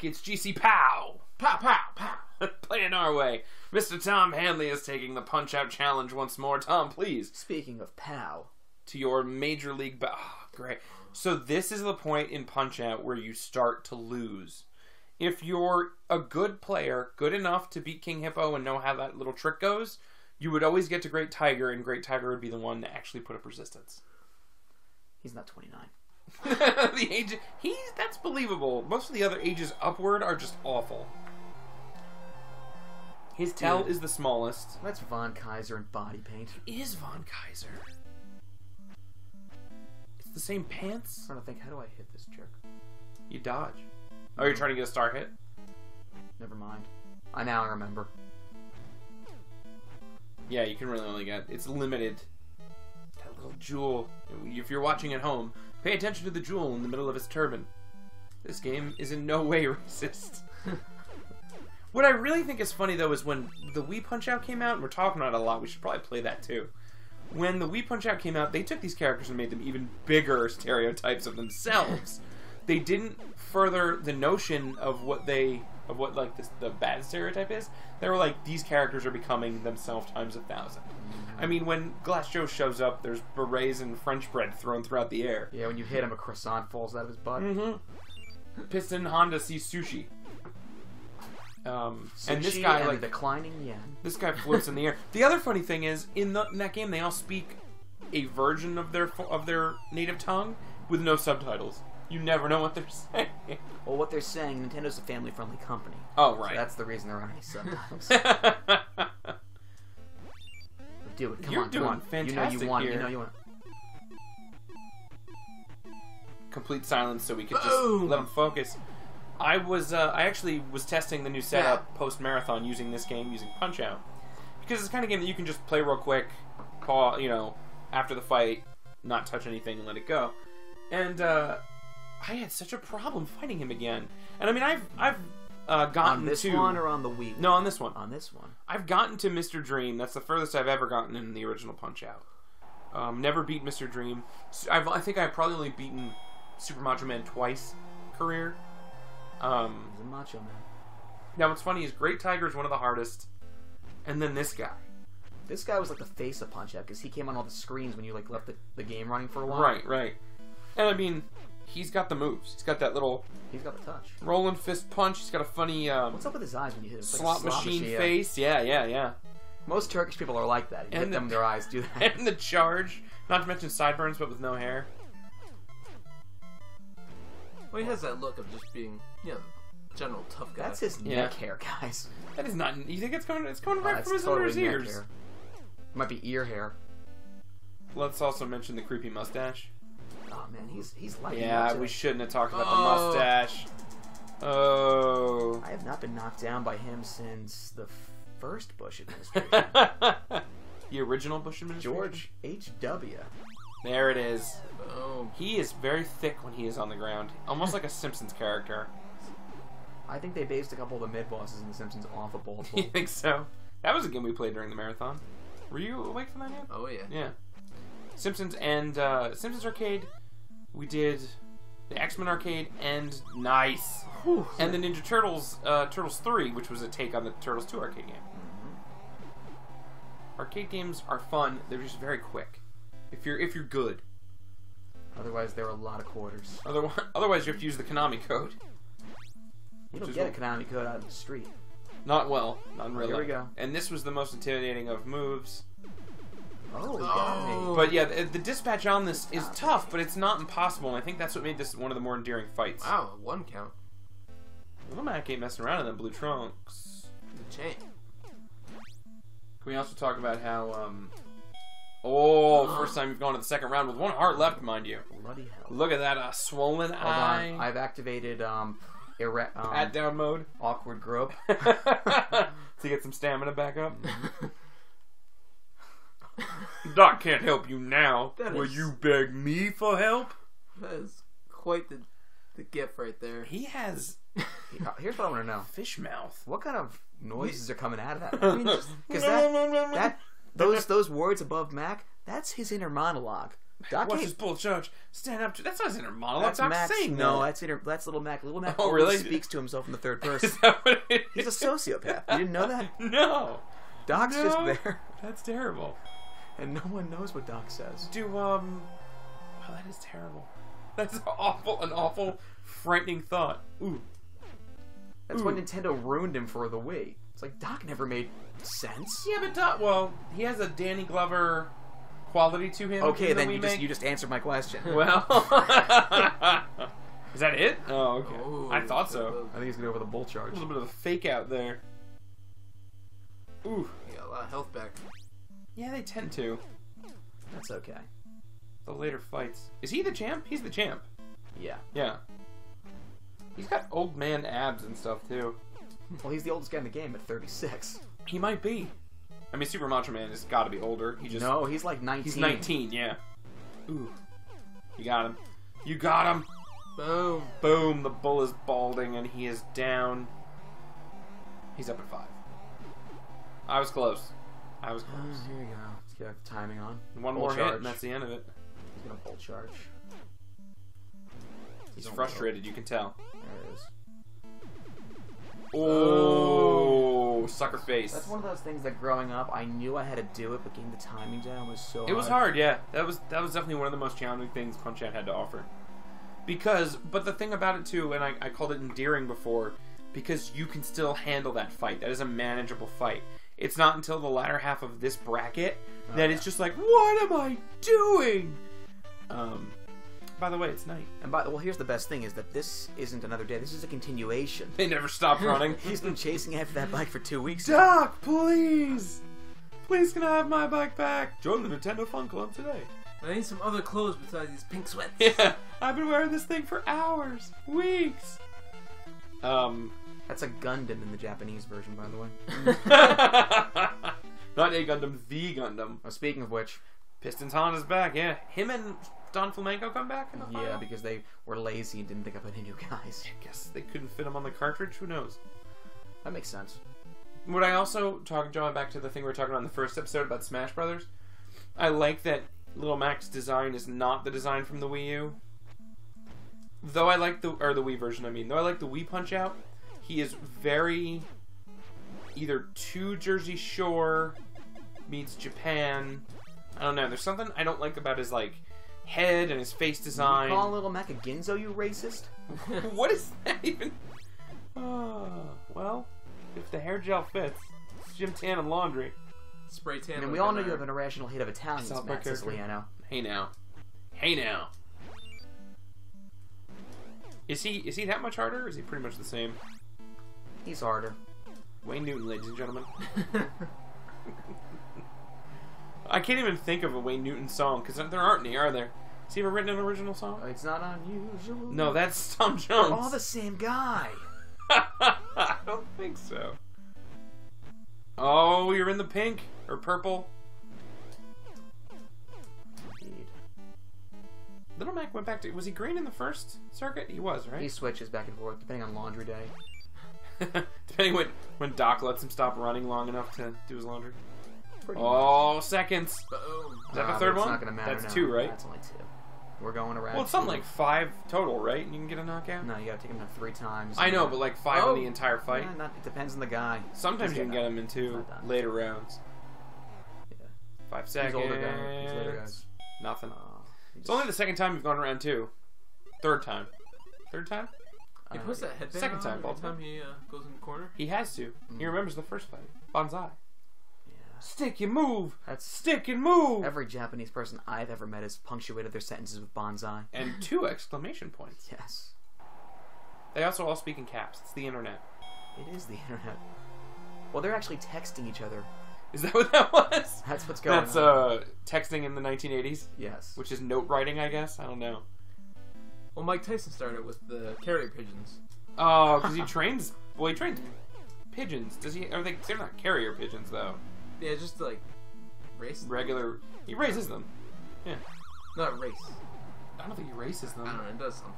it's GC POW. Pow, pow, pow. Playing our way. Mr. Tom Hanley is taking the Punch-Out Challenge once more. Tom, please. Speaking of POW. To your Major League... Oh, great. So this is the point in Punch-Out where you start to lose. If you're a good player, good enough to beat King Hippo and know how that little trick goes, you would always get to Great Tiger, and Great Tiger would be the one to actually put up resistance. He's not 29. The age... That's believable. Most of the other ages upward are just awful. His tail is the smallest. That's Von Kaiser in body paint. It is Von Kaiser. It's the same pants. I'm trying to think, how do I hit this jerk? You dodge. Oh, you're trying to get a star hit? Never mind. I now remember. Yeah, you can really only get... It's limited. That little jewel. If you're watching at home, pay attention to the jewel in the middle of his turban. This game is in no way racist. What I really think is funny, though, is when the Wii Punch-Out came out, and we're talking about it a lot, we should probably play that, too. When the Wii Punch-Out came out, they took these characters and made them even bigger stereotypes of themselves. They didn't further the notion of what the bad stereotype is. They were like, these characters are becoming themselves times 1,000. I mean, when Glass Joe shows up, there's berets and French bread thrown throughout the air. Yeah, when you hit him, a croissant falls out of his butt. Mm-hmm. Piston Honda sees sushi. And this guy, and like, declining yen. This guy floats in the air. The other funny thing is, in that game, they all speak a version of their native tongue with no subtitles. You never know what they're saying. Well, what they're saying, Nintendo's a family-friendly company. Oh, right. So that's the reason there aren't any subtitles. Do it. Come on, doing come on. fantastic you want. here. You know you want. Complete silence so we could just let him focus. I actually was testing the new setup post-marathon using this game, using Punch-Out. Because it's the kind of game that you can just play real quick, after the fight, not touch anything and let it go. And I had such a problem fighting him again. And I mean, I've gotten to... On this one or on the Wii? No, on this one. On this one. I've gotten to Mr. Dream. That's the furthest I've ever gotten in the original Punch-Out. Never beat Mr. Dream. I think I've probably only beaten Super Macho Man twice career. He's a macho man. Now, what's funny is Great Tiger is one of the hardest, and then this guy. This guy was like the face of Punch-Out because he came on all the screens when you like left the game running for a while. Right. And I mean, he's got the moves. He's got that little... He's got the touch. Rolling fist punch. He's got a funny... What's up with his eyes when you hit him? Slot machine face. Yeah. Most Turkish people are like that. You hit them, their eyes do that. And the charge. Not to mention sideburns, but with no hair. Well, he has that look of just being, general tough guy. That's his neck hair, guys. That is not... You think it's coming right from his totally ears? Hair. It might be ear hair. Let's also mention the creepy mustache. Oh man, he's lighting up. Yeah, we shouldn't have talked about the mustache. Oh. I have not been knocked down by him since the first Bush administration. The original Bush administration? George H.W. There it is. Boom. He is very thick when he is on the ground. Almost like a Simpsons character. I think they based a couple of the mid-bosses in The Simpsons off of Baltimore. You think so? That was a game we played during the marathon. Were you awake for that yet? Oh, yeah. Yeah. Simpsons and Simpsons Arcade. We did the X-Men Arcade and nice. Whew. And the Ninja Turtles, Turtles 3, which was a take on the Turtles 2 arcade game. Arcade games are fun. They're just very quick. If you're good. Otherwise, there are a lot of quarters. Otherwise, you have to use the Konami code. You don't get a Konami code out of the street. Not in real life. Here we go. And this was the most intimidating of moves. Oh, he got me. But yeah, the dispatch on this is tough, but it's not impossible, and I think that's what made this one of the more endearing fights. Wow, 1 count. Little Mac ain't messing around in them blue trunks. The chain. Can we also talk about how, first time you've gone to the second round with 1 heart left, mind you. Bloody hell. Look at that swollen eye. On. I've activated pat down mode. Awkward grope. To get some stamina back up. Doc can't help you now. Will you beg me for help? That is quite the gift right there. He has... Here's what I want to know. Fish mouth. What kind of noises are coming out of that? I mean, because those words above Mac, that's his inner monologue. Doc Watch ain't- this bull charge. Stand up to... That's not his inner monologue. That's Doc's Max. saying No, that. that's Little Mac. Little Mac Oh, always really? speaks to himself in the third person. Is that what it He's a is? sociopath. You didn't know that? No. Doc's just No. there, That's terrible. and no one knows what Doc says. Oh, that is terrible. That's awful. An awful, frightening thought. Ooh. That's Ooh. when Nintendo ruined him for the Wii. It's like, Doc never made sense. Yeah, but Doc, well, he has a Danny Glover quality to him. Okay, in the then you remake. just answered my question. Well, is that it? Oh, okay. Oh, I thought so. I think he's gonna go for the bull A charge. little bit of a fake out there. Ooh. You got a lot of health back. Yeah, they tend to. That's okay. The later fights. Is he the champ? He's the champ. Yeah. Yeah. He's got old man abs and stuff too. Well, he's the oldest guy in the game at 36. He might be. I mean, Super Macho Man has got to be older. He just No, he's like 19. He's 19. Yeah. Ooh. You got him. You got him. Boom. Boom. The bull is balding and he is down. He's up at 5. I was close. I was close. Here you go. Let's get the timing on. One Bull more hit charge. and that's the end of it. He's gonna bull charge. He's Don't frustrated, you can tell. There it is. Oh, sucker face. That's one of those things that growing up, I knew I had to do it, but getting the timing down was so It was hard, yeah. That was definitely one of the most challenging things Punch-Out had to offer. But the thing about it too, and I called it endearing before, because you can still handle that fight. That is a manageable fight. It's not until the latter half of this bracket that it's just like, what am I doing? By the way, it's night. And well, here's the best thing is that this isn't another day. This is a continuation. They never stopped running. He's been chasing after that bike for 2 weeks. Doc, please! Please can I have my bike back? Join the Nintendo Fun Club today. I need some other clothes besides these pink sweats. Yeah, I've been wearing this thing for hours, weeks. That's a Gundam in the Japanese version, by the way. Not a Gundam, the Gundam. Oh, speaking of which, Pistons Honda's back, yeah. Him and Don Flamenco come back in the final? yeah, because they were lazy and didn't think up any new guys. I guess they couldn't fit him on the cartridge, who knows? That makes sense. Would I also, drawing back to the thing we were talking about in the first episode about Smash Brothers, I like that Little Mac's design is not the design from the Wii U. Though I like the Wii version, though I like the Wii Punch-Out, he is very either too Jersey Shore meets Japan. I don't know. There's something I don't like about his head and his face design. You call Little Mac a Ginzo, you racist? What is that even? Well, if the hair gel fits, it's gym tan and laundry. Spray tan. I mean, we all know you have an irrational hate of Italians, South Park Matt character. Siciliano. Hey now. Hey now. Is he that much harder, or is he pretty much the same? He's harder. Wayne Newton, ladies and gentlemen. I can't even think of a Wayne Newton song, because there aren't any, are there? Has he ever written an original song? It's not unusual. No, that's Tom Jones. They're all the same guy. I don't think so. Oh, you're in the pink or purple. Indeed. Little Mac went back to... Was he green in the first circuit? He was, right? He switches back and forth, depending on laundry day. Depending when Doc lets him stop running long enough to do his laundry. Pretty Oh, seconds. Boom. Is that the but third it's one? not gonna matter That's now. 2, right? That's only 2. We're going around. Well, it's something like 5 total, right? And you can get a knockout? No, you gotta take him out 3 times. I know, but 5 Oh. in the entire fight. Yeah, it depends on the guy. Sometimes He's you can get getting him into Not done. later rounds. Yeah. 5 seconds. These older guys. These later guys. Nothing. He It's just- only the second time you've gone around 2. Third time. Third time? He puts that headband Second on time, every Baltimore. time he goes in the corner. He has to. He remembers the first fight. Banzai. Yeah. Stick and move! That's Stick and move! every Japanese person I've ever met has punctuated their sentences with bonsai. And 2 exclamation points. Yes. They also all speak in caps. It's the internet. It is the internet. Well, they're actually texting each other. Is that what that was? That's what's going That's on. texting in the 1980s, Yes. which is note writing, I guess. I don't know. Well, Mike Tyson started with the carrier pigeons. Oh, because he trains. Well, he trains pigeons. Does he? Are they? They're not carrier pigeons though. Yeah, just race. Regular. He raises them. Not race. I don't think he races them. I don't know. It does something.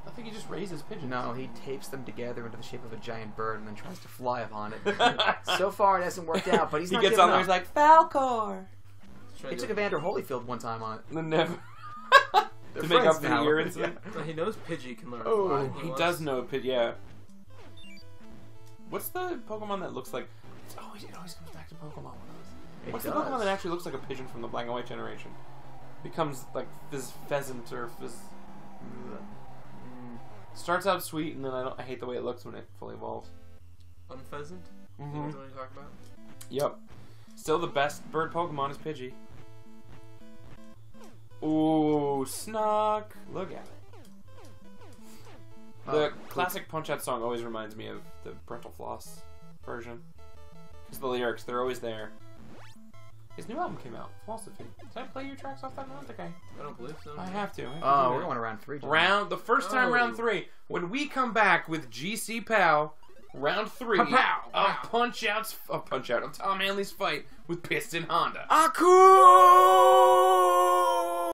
I think he just raises pigeons. No, he tapes them together into the shape of a giant bird and then tries to fly upon it. So far, it hasn't worked out, but he's he not gets giving on there. up. He's like Falcor. Try He to- took Evander Holyfield one time on it. Never. They're to make up friends for the now. ear incident. So he knows Pidgey can learn Oh, fly. He does know Pidgey, yeah. What's the Pokemon that looks like... it always comes back to Pokemon. It What's does. the Pokemon that actually looks like a pigeon from the Black and White generation? Becomes like this pheasant or this... Starts out sweet, and then I hate the way it looks when it fully evolves. Unpheasant? Mm-hmm. Is that what you're talking about? Yep. Still the best bird Pokemon is Pidgey. Ooh, Snuck! Look at it. The classic Punch-Out song always reminds me of the Parental Floss version. Because the lyrics, they're always there. His new album came out, Philosophy. Did I play your tracks off that? I don't think I don't believe so. I have to. Oh, we're going to round 3. John. The first time Oh. round 3. When we come back with GC POW, round 3 POW. of Punch-Out of Tom Hanley's fight with Piston Honda. Aku!